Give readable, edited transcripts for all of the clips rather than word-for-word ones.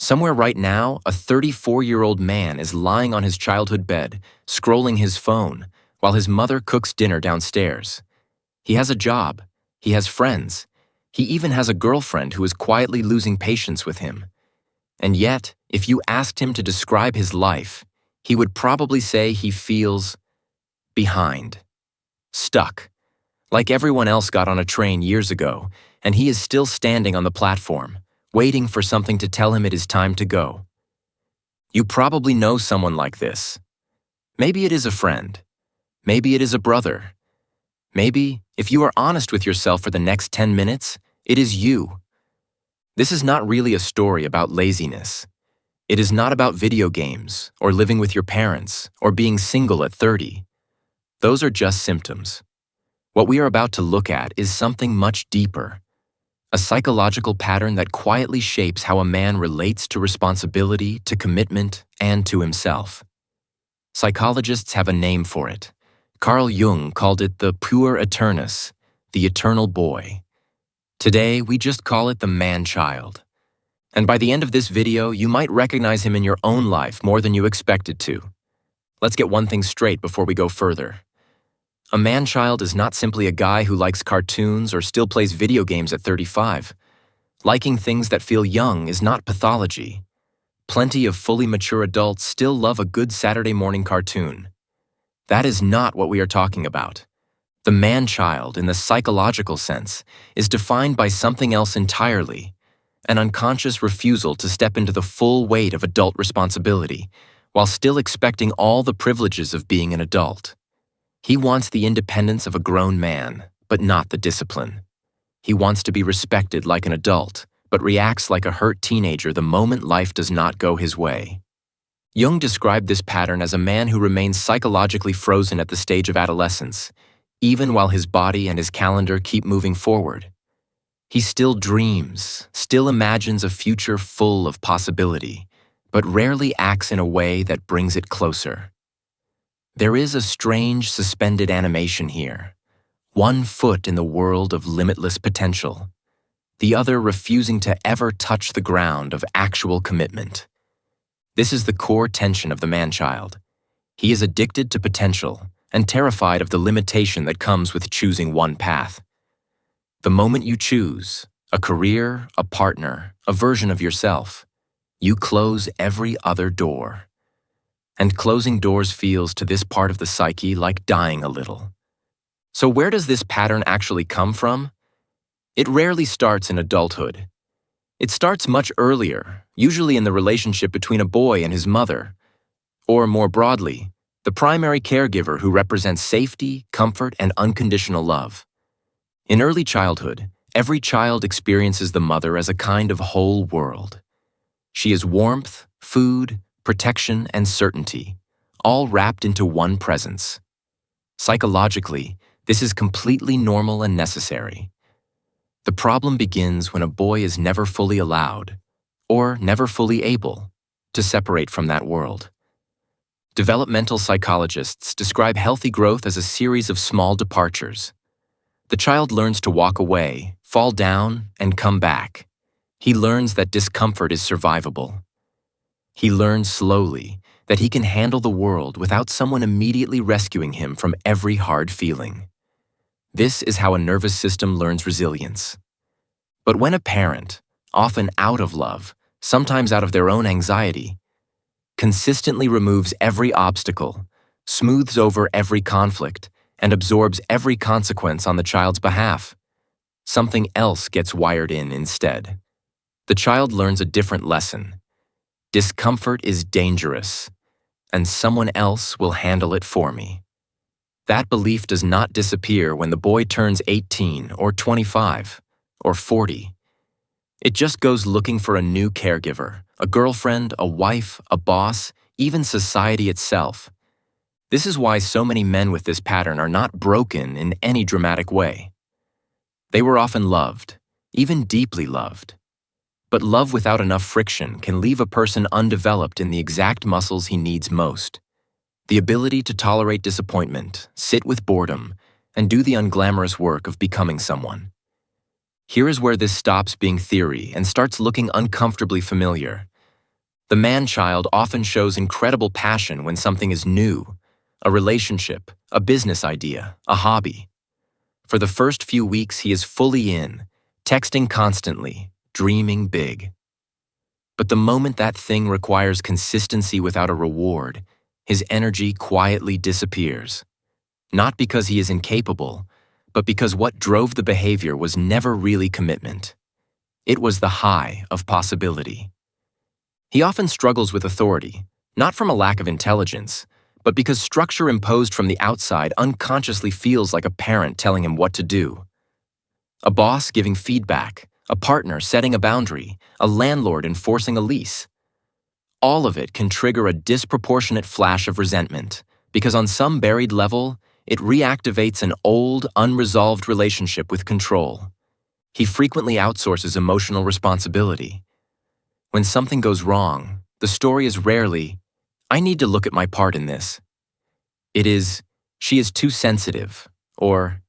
Somewhere right now, a 34-year-old man is lying on his childhood bed, scrolling his phone, while his mother cooks dinner downstairs. He has a job, he has friends, he even has a girlfriend who is quietly losing patience with him. And yet, if you asked him to describe his life, he would probably say he feels behind, stuck, like everyone else got on a train years ago, and he is still standing on the platform, waiting for something to tell him it is time to go. You probably know someone like this. Maybe it is a friend. Maybe it is a brother. Maybe, if you are honest with yourself for the next 10 minutes, it is you. This is not really a story about laziness. It is not about video games, or living with your parents, or being single at 30. Those are just symptoms. What we are about to look at is something much deeper. A psychological pattern that quietly shapes how a man relates to responsibility, to commitment, and to himself. Psychologists have a name for it. Carl Jung called it the Puer Aeternus, the eternal boy. Today, we just call it the man-child. And by the end of this video, you might recognize him in your own life more than you expected to. Let's get one thing straight before we go further. A man-child is not simply a guy who likes cartoons or still plays video games at 35. Liking things that feel young is not pathology. Plenty of fully mature adults still love a good Saturday morning cartoon. That is not what we are talking about. The man-child, in the psychological sense, is defined by something else entirely, an unconscious refusal to step into the full weight of adult responsibility, while still expecting all the privileges of being an adult. He wants the independence of a grown man, but not the discipline. He wants to be respected like an adult, but reacts like a hurt teenager the moment life does not go his way. Jung described this pattern as a man who remains psychologically frozen at the stage of adolescence, even while his body and his calendar keep moving forward. He still dreams, still imagines a future full of possibility, but rarely acts in a way that brings it closer. There is a strange suspended animation here, one foot in the world of limitless potential, the other refusing to ever touch the ground of actual commitment. This is the core tension of the man-child. He is addicted to potential and terrified of the limitation that comes with choosing one path. The moment you choose, a career, a partner, a version of yourself, you close every other door. And closing doors feels to this part of the psyche like dying a little. So where does this pattern actually come from? It rarely starts in adulthood. It starts much earlier, usually in the relationship between a boy and his mother, or more broadly, the primary caregiver who represents safety, comfort, and unconditional love. In early childhood, every child experiences the mother as a kind of whole world. She is warmth, food, protection, and certainty, all wrapped into one presence. Psychologically, this is completely normal and necessary. The problem begins when a boy is never fully allowed, or never fully able, to separate from that world. Developmental psychologists describe healthy growth as a series of small departures. The child learns to walk away, fall down, and come back. He learns that discomfort is survivable. He learns slowly that he can handle the world without someone immediately rescuing him from every hard feeling. This is how a nervous system learns resilience. But when a parent, often out of love, sometimes out of their own anxiety, consistently removes every obstacle, smooths over every conflict, and absorbs every consequence on the child's behalf, something else gets wired in instead. The child learns a different lesson. Discomfort is dangerous, and someone else will handle it for me. That belief does not disappear when the boy turns 18 or 25 or 40. It just goes looking for a new caregiver, a girlfriend, a wife, a boss, even society itself. This is why so many men with this pattern are not broken in any dramatic way. They were often loved, even deeply loved. But love without enough friction can leave a person undeveloped in the exact muscles he needs most. The ability to tolerate disappointment, sit with boredom, and do the unglamorous work of becoming someone. Here is where this stops being theory and starts looking uncomfortably familiar. The man-child often shows incredible passion when something is new, a relationship, a business idea, a hobby. For the first few weeks, he is fully in, texting constantly, dreaming big. But the moment that thing requires consistency without a reward, his energy quietly disappears. Not because he is incapable, but because what drove the behavior was never really commitment. It was the high of possibility. He often struggles with authority, not from a lack of intelligence, but because structure imposed from the outside unconsciously feels like a parent telling him what to do. A boss giving feedback, a partner setting a boundary, a landlord enforcing a lease. All of it can trigger a disproportionate flash of resentment, because on some buried level, it reactivates an old, unresolved relationship with control. He frequently outsources emotional responsibility. When something goes wrong, the story is rarely, "I need to look at my part in this." It is, "She is too sensitive," or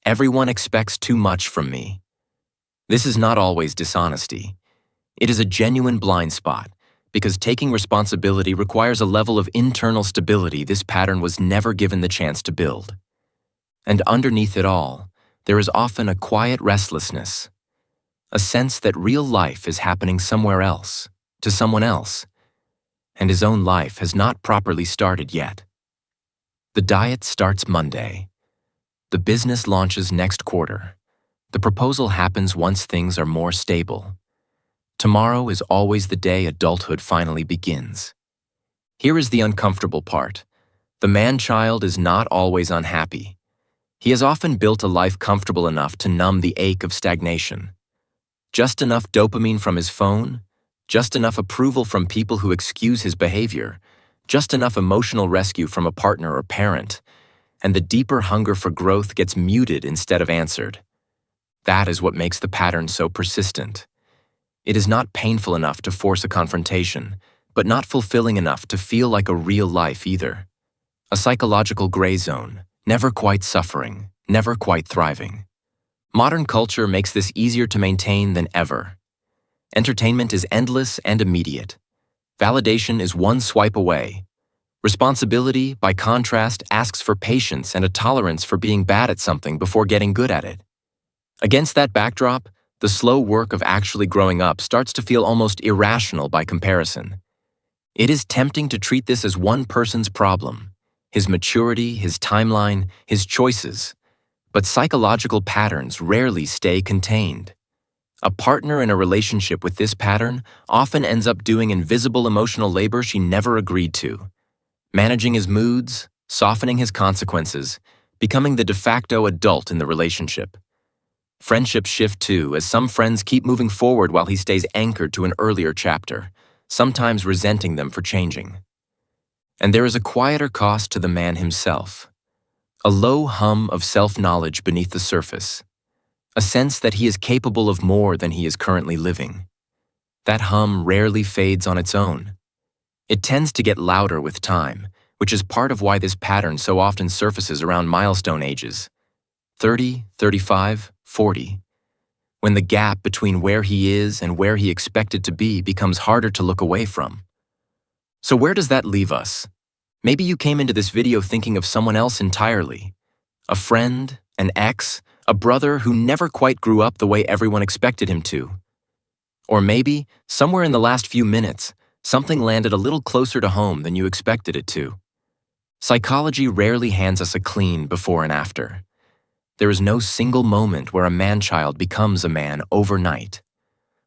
"Everyone expects too much from me." This is not always dishonesty. It is a genuine blind spot, because taking responsibility requires a level of internal stability this pattern was never given the chance to build. And underneath it all, there is often a quiet restlessness, a sense that real life is happening somewhere else, to someone else, and his own life has not properly started yet. The diet starts Monday. The business launches next quarter. The proposal happens once things are more stable. Tomorrow is always the day adulthood finally begins. Here is the uncomfortable part. The man-child is not always unhappy. He has often built a life comfortable enough to numb the ache of stagnation. Just enough dopamine from his phone, just enough approval from people who excuse his behavior, just enough emotional rescue from a partner or parent, and the deeper hunger for growth gets muted instead of answered. That is what makes the pattern so persistent. It is not painful enough to force a confrontation, but not fulfilling enough to feel like a real life either. A psychological gray zone, never quite suffering, never quite thriving. Modern culture makes this easier to maintain than ever. Entertainment is endless and immediate. Validation is one swipe away. Responsibility, by contrast, asks for patience and a tolerance for being bad at something before getting good at it. Against that backdrop, the slow work of actually growing up starts to feel almost irrational by comparison. It is tempting to treat this as one person's problem, his maturity, his timeline, his choices. But psychological patterns rarely stay contained. A partner in a relationship with this pattern often ends up doing invisible emotional labor she never agreed to, managing his moods, softening his consequences, becoming the de facto adult in the relationship. Friendships shift too, as some friends keep moving forward while he stays anchored to an earlier chapter, sometimes resenting them for changing. And there is a quieter cost to the man himself. A low hum of self-knowledge beneath the surface. A sense that he is capable of more than he is currently living. That hum rarely fades on its own. It tends to get louder with time, which is part of why this pattern so often surfaces around milestone ages. 30, 35, 40. When the gap between where he is and where he expected to be becomes harder to look away from. So where does that leave us? Maybe you came into this video thinking of someone else entirely. A friend, an ex, a brother who never quite grew up the way everyone expected him to. Or maybe, somewhere in the last few minutes, something landed a little closer to home than you expected it to. Psychology rarely hands us a clean before and after. There is no single moment where a man-child becomes a man overnight.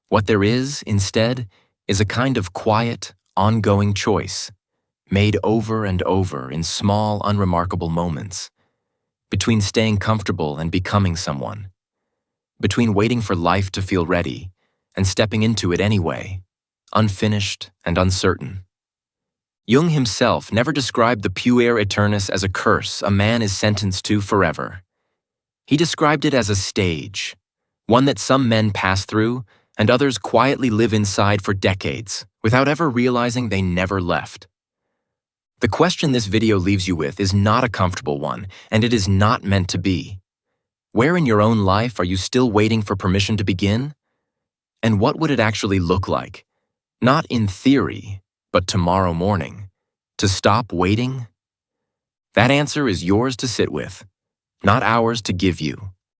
What there is, instead, is a kind of quiet, ongoing choice, made over and over in small, unremarkable moments, between staying comfortable and becoming someone, between waiting for life to feel ready and stepping into it anyway, unfinished and uncertain. Jung himself never described the Puer Aeternus as a curse a man is sentenced to forever. He described it as a stage, one that some men pass through and others quietly live inside for decades without ever realizing they never left. The question this video leaves you with is not a comfortable one, and it is not meant to be. Where in your own life are you still waiting for permission to begin? And what would it actually look like? Not in theory, but tomorrow morning. To stop waiting? That answer is yours to sit with, not ours to give you.